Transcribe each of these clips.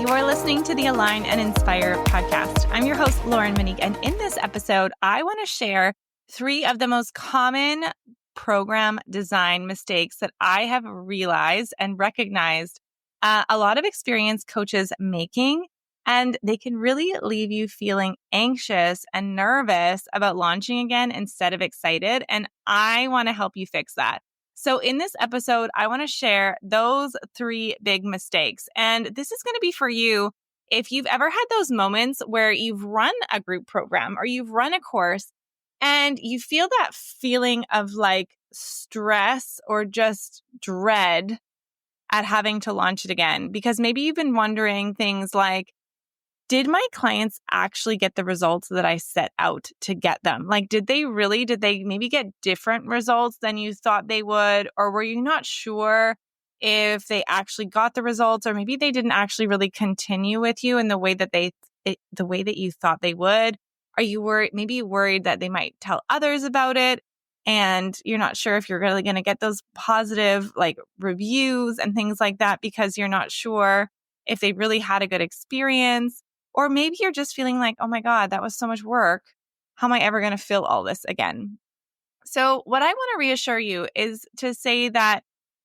You are listening to the Align and Inspire podcast. I'm your host, Lauren Monique, and in this episode, I want to share 3 of the most common program design mistakes that I have realized and recognized a lot of experienced coaches making, and they can really leave you feeling anxious and nervous about launching again instead of excited, and I want to help you fix that. So in this episode, I want to share those 3 big mistakes. And this is going to be for you if you've ever had those moments where you've run a group program or you've run a course and you feel that feeling of like stress or just dread at having to launch it again. Because maybe you've been wondering things like, did my clients actually get the results that I set out to get them? Like, did they maybe get different results than you thought they would? Or were you not sure if they actually got the results, or maybe they didn't actually really continue with you in the way that you thought they would? Are you worried that they might tell others about it? And you're not sure if you're really going to get those positive like reviews and things like that because you're not sure if they really had a good experience. Or maybe you're just feeling like, oh my God, that was so much work. How am I ever going to feel all this again? So what I want to reassure you is to say that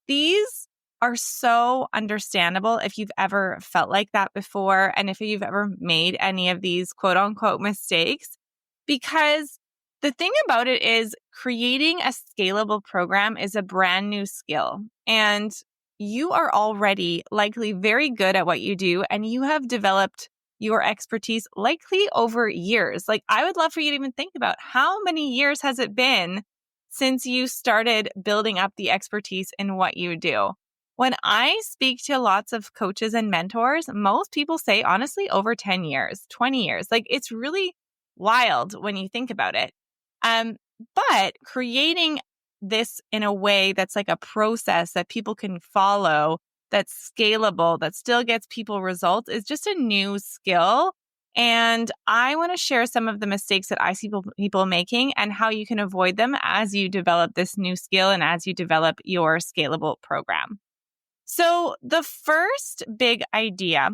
these are so understandable if you've ever felt like that before, and if you've ever made any of these quote unquote mistakes, because the thing about it is creating a scalable program is a brand new skill, and you are already likely very good at what you do, and you have developed your expertise likely over years. Like, I would love for you to even think about how many years has it been since you started building up the expertise in what you do. When I speak to lots of coaches and mentors, most people say, honestly, over 10 years, 20 years. Like, it's really wild when you think about it. But creating this in a way that's like a process that people can follow, that's scalable, that still gets people results, is just a new skill. And I want to share some of the mistakes that I see people making and how you can avoid them as you develop this new skill and as you develop your scalable program. So the first big idea,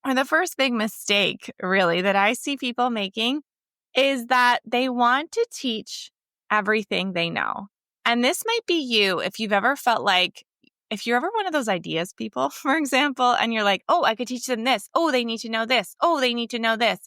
or the first big mistake really that I see people making, is that they want to teach everything they know. And this might be you if you've ever felt like, if you're ever one of those ideas people, for example, and you're like, oh, I could teach them this. Oh, they need to know this. Oh, they need to know this.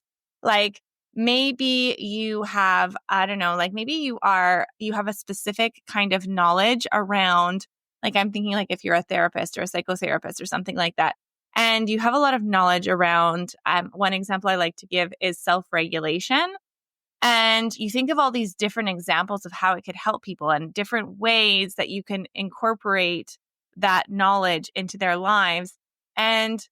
Like, maybe you have, I don't know, like maybe you have a specific kind of knowledge around, like I'm thinking like if you're a therapist or a psychotherapist or something like that, and you have a lot of knowledge around, one example I like to give is self-regulation. And you think of all these different examples of how it could help people and different ways that you can incorporate that knowledge into their lives. And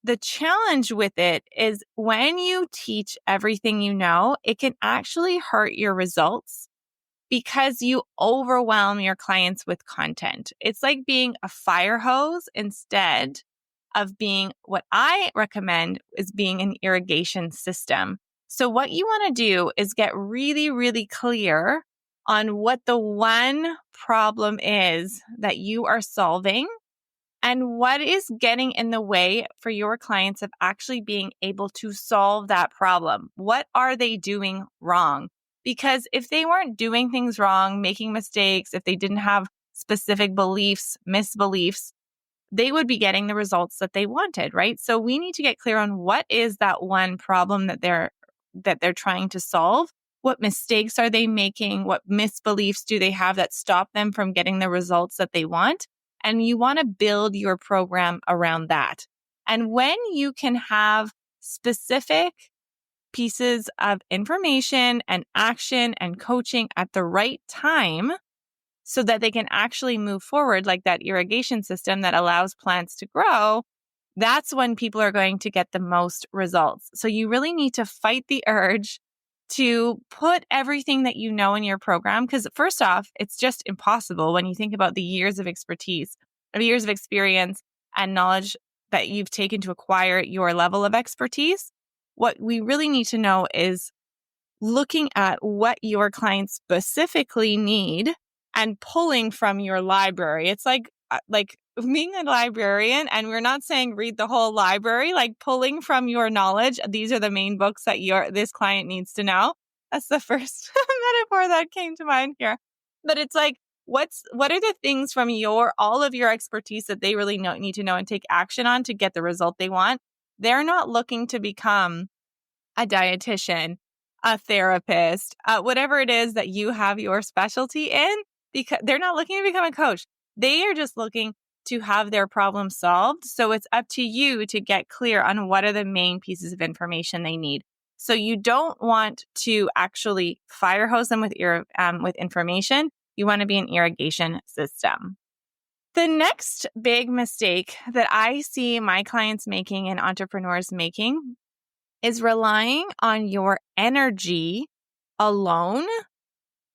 the challenge with it is when you teach everything you know, it can actually hurt your results because you overwhelm your clients with content. It's like being a fire hose instead of being, what I recommend is being an irrigation system. So what you want to do is get really, really clear on what the one problem is that you are solving and what is getting in the way for your clients of actually being able to solve that problem. What are they doing wrong? Because if they weren't doing things wrong, making mistakes, if they didn't have specific beliefs, misbeliefs, they would be getting the results that they wanted, right? So we need to get clear on what is that one problem that they're trying to solve. What mistakes are they making? What misbeliefs do they have that stop them from getting the results that they want? And you want to build your program around that. And when you can have specific pieces of information and action and coaching at the right time so that they can actually move forward, like that irrigation system that allows plants to grow, that's when people are going to get the most results. So you really need to fight the urge to put everything that you know in your program, because first off, it's just impossible when you think about the years of expertise, the years of experience and knowledge that you've taken to acquire your level of expertise. What we really need to know is looking at what your clients specifically need and pulling from your library. It's like being a librarian, and we're not saying read the whole library, like pulling from your knowledge. These are the main books that this client needs to know. That's the first metaphor that came to mind here. But it's like, what are the things from all of your expertise that they really need to know and take action on to get the result they want? They're not looking to become a dietitian, a therapist, whatever it is that you have your specialty in, because they're not looking to become a coach. They are just looking to have their problem solved. So it's up to you to get clear on what are the main pieces of information they need. So you don't want to actually fire hose them with information. You want to be an irrigation system. The next big mistake that I see my clients making and entrepreneurs making is relying on your energy alone,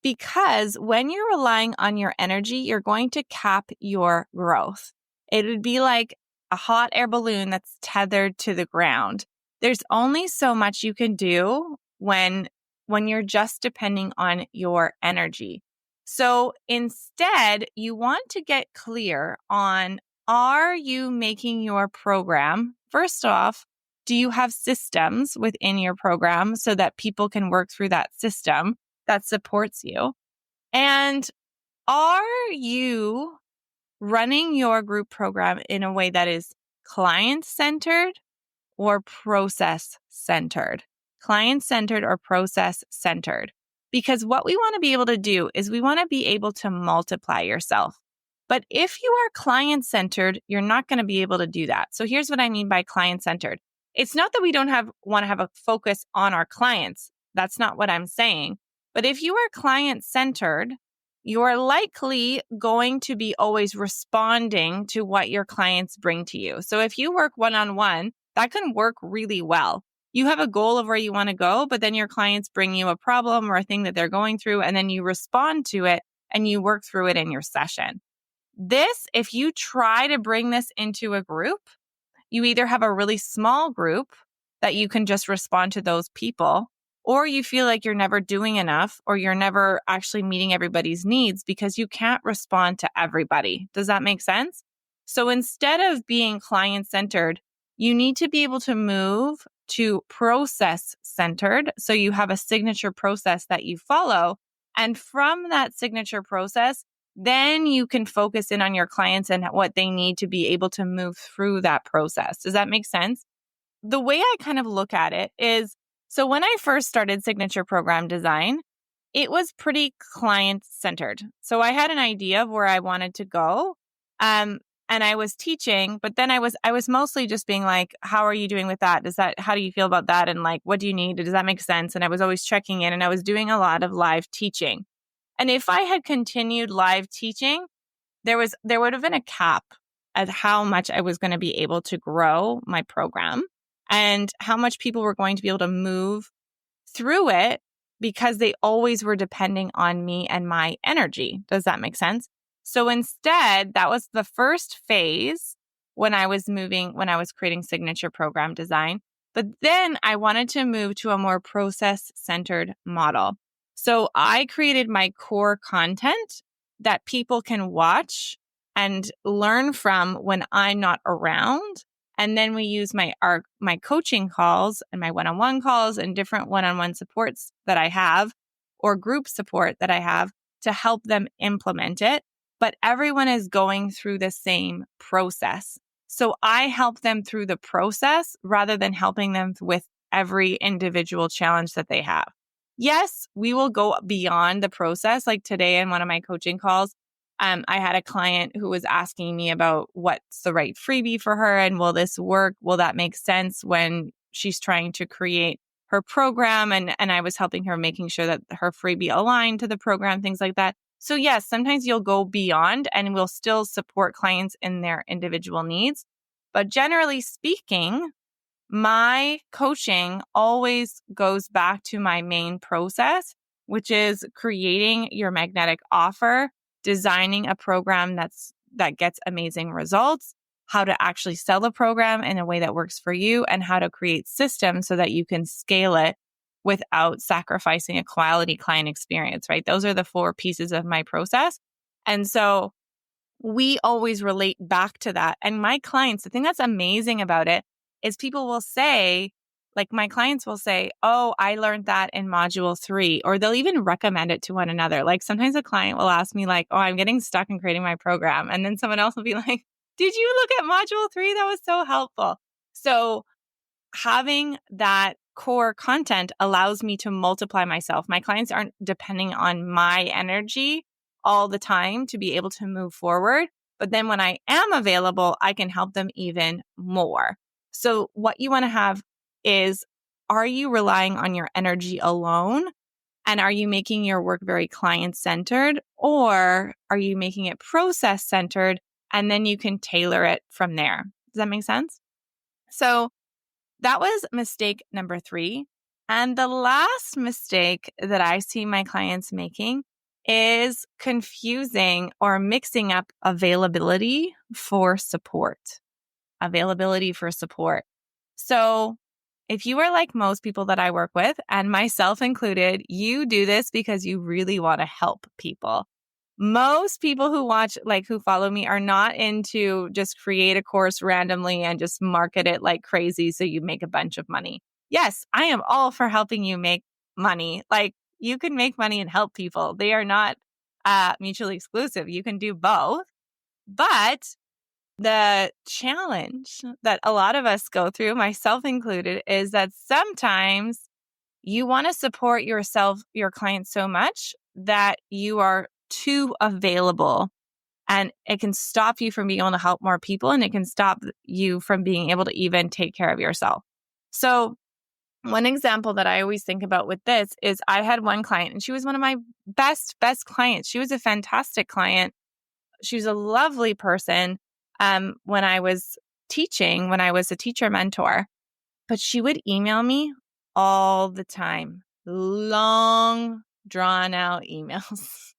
because when you're relying on your energy, you're going to cap your growth. It would be like a hot air balloon that's tethered to the ground. There's only so much you can do when you're just depending on your energy. So instead, you want to get clear on, are you making your program? First off, do you have systems within your program so that people can work through that system that supports you? And are you running your group program in a way that is client-centered or process-centered? Client-centered or process-centered? Because what we want to be able to do is we want to be able to multiply yourself. But if you are client-centered, you're not going to be able to do that. So here's what I mean by client-centered. It's not that we don't want to have a focus on our clients. That's not what I'm saying. But if you are client-centered, you're likely going to be always responding to what your clients bring to you. So if you work one-on-one, that can work really well. You have a goal of where you want to go, but then your clients bring you a problem or a thing that they're going through, and then you respond to it and you work through it in your session. If you try to bring this into a group, you either have a really small group that you can just respond to those people, or you feel like you're never doing enough, or you're never actually meeting everybody's needs because you can't respond to everybody. Does that make sense? So instead of being client-centered, you need to be able to move to process-centered. So you have a signature process that you follow. And from that signature process, then you can focus in on your clients and what they need to be able to move through that process. Does that make sense? The way I kind of look at it is, so when I first started Signature Program Design, it was pretty client-centered. So I had an idea of where I wanted to go, and I was teaching, but then I was mostly just being like, how are you doing with that? How do you feel about that? And like, what do you need? Does that make sense? And I was always checking in, and I was doing a lot of live teaching. And if I had continued live teaching, there would have been a cap at how much I was going to be able to grow my program and how much people were going to be able to move through it, because they always were depending on me and my energy. Does that make sense? So instead, that was the first phase when I was creating Signature Program Design. But then I wanted to move to a more process-centered model. So I created my core content that people can watch and learn from when I'm not around. And then we use my coaching calls and my one-on-one calls and different one-on-one supports that I have, or group support that I have, to help them implement it. But everyone is going through the same process. So I help them through the process rather than helping them with every individual challenge that they have. Yes, we will go beyond the process. Like today in one of my coaching calls, I had a client who was asking me about what's the right freebie for her and will this work? Will that make sense when she's trying to create her program? And I was helping her, making sure that her freebie aligned to the program, things like that. So yes, sometimes you'll go beyond and we'll still support clients in their individual needs. But generally speaking, my coaching always goes back to my main process, which is creating your magnetic offer, designing a program that gets amazing results, how to actually sell the program in a way that works for you, and how to create systems so that you can scale it without sacrificing a quality client experience, right? Those are the 4 pieces of my process. And so we always relate back to that. And my clients, the thing that's amazing about it is people will say, like my clients will say, oh, I learned that in module 3, or they'll even recommend it to one another. Like sometimes a client will ask me like, oh, I'm getting stuck in creating my program. And then someone else will be like, did you look at module 3? That was so helpful. So having that core content allows me to multiply myself. My clients aren't depending on my energy all the time to be able to move forward. But then when I am available, I can help them even more. So what you want to have is, are you relying on your energy alone? And are you making your work very client centered, or are you making it process centered? And then you can tailor it from there. Does that make sense? So that was mistake number 3. And the last mistake that I see my clients making is confusing or mixing up availability for support. Availability for support. So if you are like most people that I work with, and myself included, you do this because you really want to help people. Most people who watch, like who follow me, are not into just create a course randomly and just market it like crazy so you make a bunch of money. Yes, I am all for helping you make money. Like you can make money and help people. They are not mutually exclusive. You can do both. But the challenge that a lot of us go through, myself included, is that sometimes you want to support yourself, your clients so much that you are too available, and it can stop you from being able to help more people, and it can stop you from being able to even take care of yourself. So one example that I always think about with this is I had one client, and she was one of my best clients. She was a fantastic client. She was a lovely person when I was teaching, when I was a teacher mentor. But she would email me all the time, long, drawn out emails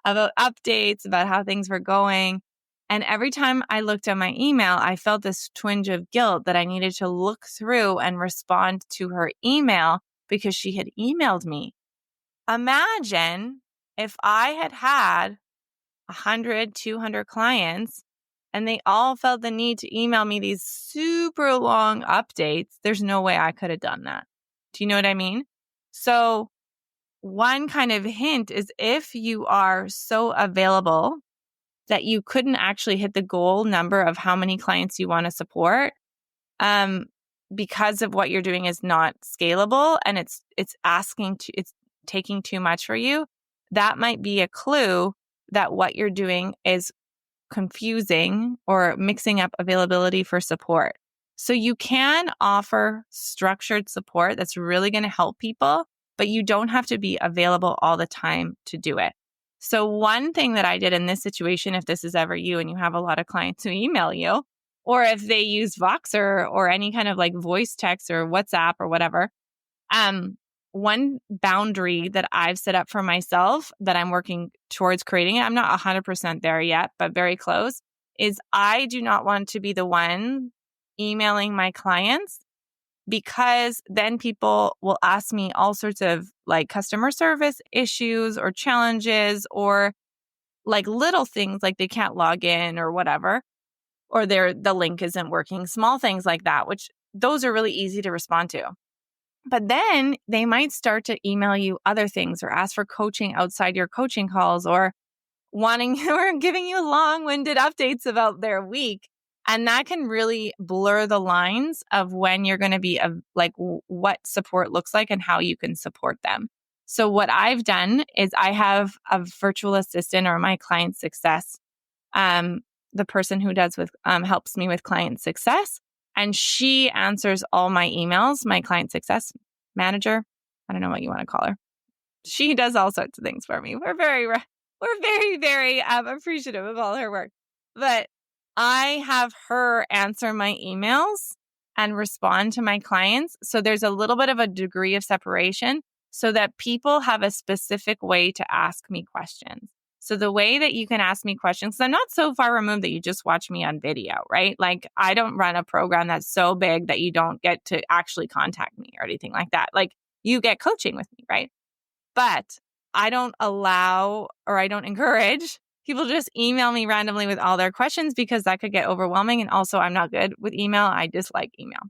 about updates, about how things were going. And every time I looked at my email, I felt this twinge of guilt that I needed to look through and respond to her email because she had emailed me. Imagine if I had 100, 200 clients and they all felt the need to email me these super long updates. There's no way I could have done that. Do you know what I mean? So one kind of hint is if you are so available that you couldn't actually hit the goal number of how many clients you want to support, because of what you're doing is not scalable and it's taking too much for you, that might be a clue that what you're doing is confusing or mixing up availability for support. So you can offer structured support that's really going to help people, but you don't have to be available all the time to do it. So one thing that I did in this situation, if this is ever you and you have a lot of clients who email you, or if they use Voxer or any kind of like voice text or WhatsApp or whatever, one boundary that I've set up for myself that I'm working towards creating, I'm not 100% there yet, but very close, is I do not want to be the one emailing my clients, because then people will ask me all sorts of like customer service issues or challenges, or like little things like they can't log in or whatever, or the link isn't working, small things like that, which those are really easy to respond to. But then they might start to email you other things or ask for coaching outside your coaching calls, or wanting or giving you long-winded updates about their week. And that can really blur the lines of when you're going to be what support looks like and how you can support them. So what I've done is I have a virtual assistant, or my client success, the person who helps me with client success. And she answers all my emails, my client success manager. I don't know what you want to call her. She does all sorts of things for me. We're very, very appreciative of all her work. But I have her answer my emails and respond to my clients. So there's a little bit of a degree of separation so that people have a specific way to ask me questions. So the way that you can ask me questions, 'cause I'm not so far removed that you just watch me on video, right? Like I don't run a program that's so big that you don't get to actually contact me or anything like that. Like you get coaching with me, right? But I don't allow, or I don't encourage people just email me randomly with all their questions because that could get overwhelming. And also, I'm not good with email. I dislike email.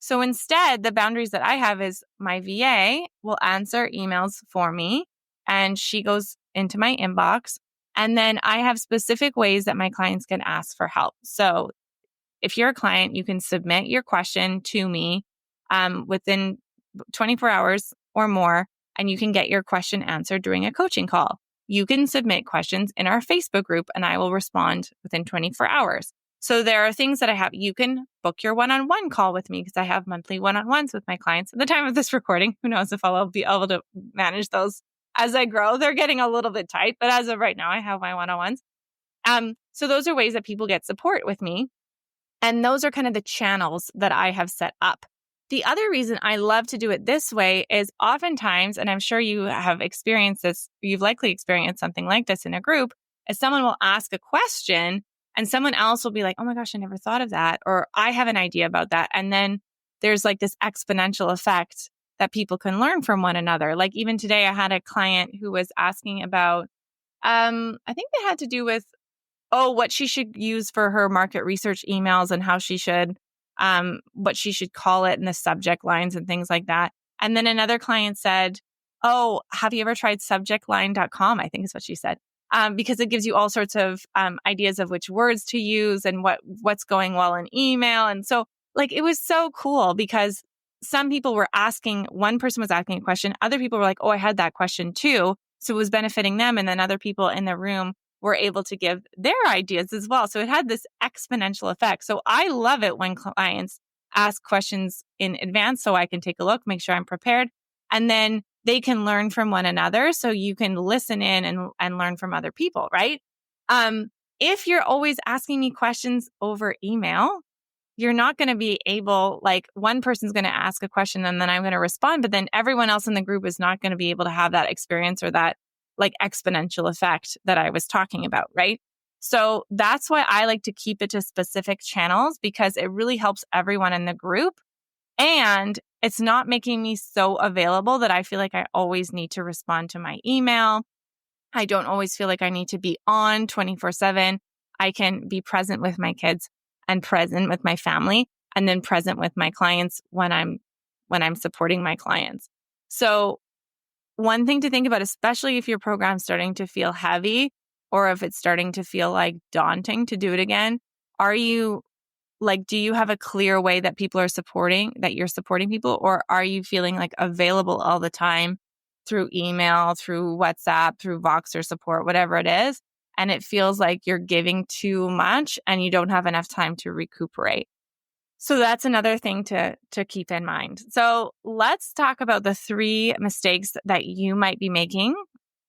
So instead, the boundaries that I have is my VA will answer emails for me and she goes into my inbox. And then I have specific ways that my clients can ask for help. So if you're a client, you can submit your question to me within 24 hours or more, and you can get your question answered during a coaching call. You can submit questions in our Facebook group, and I will respond within 24 hours. So there are things that I have. You can book your one-on-one call with me because I have monthly one-on-ones with my clients. At the time of this recording, who knows if I'll be able to manage those as I grow. They're getting a little bit tight, but as of right now, I have my one-on-ones. So those are ways that people get support with me. And those are kind of the channels that I have set up. The other reason I love to do it this way is oftentimes, and I'm sure you have experienced this, you've likely experienced something like this in a group, is someone will ask a question and someone else will be like, oh my gosh, I never thought of that. Or I have an idea about that. And then there's like this exponential effect that people can learn from one another. Like even today, I had a client who was asking about, I think they had to do with what she should use for her market research emails and how she should, what she should call it and the subject lines and things like that. And then another client said, oh, have you ever tried subjectline.com? I think is what she said. Because it gives you all sorts of ideas of which words to use and what's going well in email. And so like, it was so cool because some people were asking, one person was asking a question. Other people were like, oh, I had that question too. So it was benefiting them. And then other people in the room were able to give their ideas as well. So it had this exponential effect. So I love it when clients ask questions in advance so I can take a look, make sure I'm prepared, and then they can learn from one another. So you can listen in and learn from other people, right? If you're always asking me questions over email, you're not going to be able, like one person's going to ask a question and then I'm going to respond, but then everyone else in the group is not going to be able to have that experience or that like exponential effect that I was talking about, right? So that's why I like to keep it to specific channels because it really helps everyone in the group. And it's not making me so available that I feel like I always need to respond to my email. I don't always feel like I need to be on 24/7. I can be present with my kids and present with my family and then present with my clients when I'm supporting my clients. So one thing to think about, especially if your program's starting to feel heavy or if it's starting to feel like daunting to do it again, do you have a clear way that you're supporting people, or are you feeling like available all the time through email, through WhatsApp, through Voxer support, whatever it is, and it feels like you're giving too much and you don't have enough time to recuperate? So that's another thing to keep in mind. So let's talk about the 3 mistakes that you might be making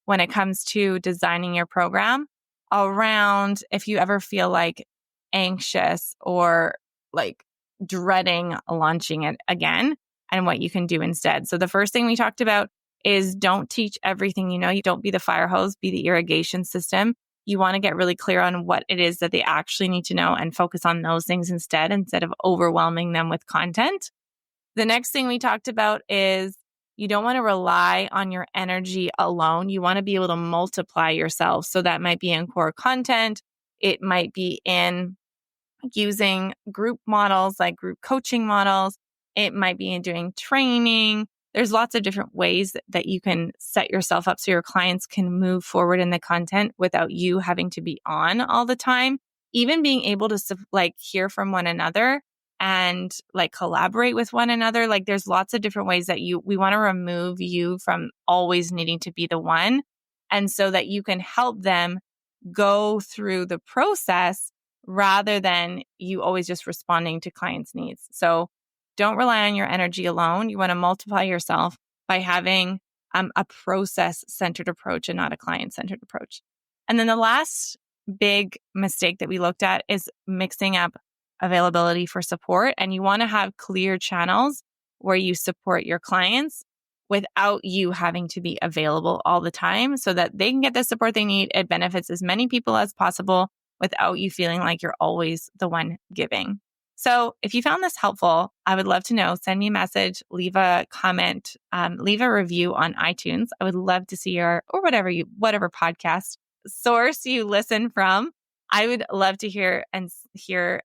when it comes to designing your program around if you ever feel like anxious or like dreading launching it again and what you can do instead. So the first thing we talked about is don't teach everything you know. You don't be the fire hose, be the irrigation system. You want to get really clear on what it is that they actually need to know and focus on those things instead of overwhelming them with content. The next thing we talked about is you don't want to rely on your energy alone. You want to be able to multiply yourself. So that might be in core content. It might be in using group models like group coaching models. It might be in doing training. There's lots of different ways that you can set yourself up so your clients can move forward in the content without you having to be on all the time. Even being able to hear from one another and like collaborate with one another. Like there's lots of different ways that we want to remove you from always needing to be the one. And so that you can help them go through the process rather than you always just responding to clients' needs. So don't rely on your energy alone. You want to multiply yourself by having a process-centered approach and not a client-centered approach. And then the last big mistake that we looked at is mixing up availability for support. And you want to have clear channels where you support your clients without you having to be available all the time so that they can get the support they need. It benefits as many people as possible without you feeling like you're always the one giving. So if you found this helpful, I would love to know. Send me a message, leave a comment, leave a review on iTunes. I would love to see whatever podcast source you listen from. I would love to hear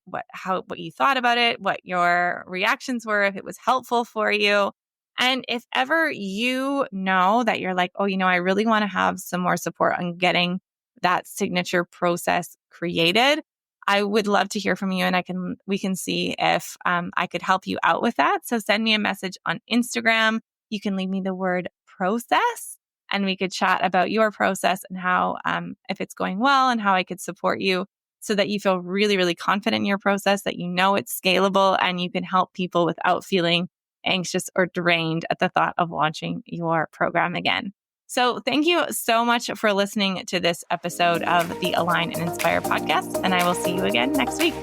what you thought about it, what your reactions were, if it was helpful for you. And if ever you know that you're like, oh, I really want to have some more support on getting that signature process created, I would love to hear from you, and we can see if I could help you out with that. So send me a message on Instagram. You can leave me the word process, and we could chat about your process and how, if it's going well, and how I could support you so that you feel really, really confident in your process, that it's scalable, and you can help people without feeling anxious or drained at the thought of launching your program again. So thank you so much for listening to this episode of the Align and Inspire podcast, and I will see you again next week.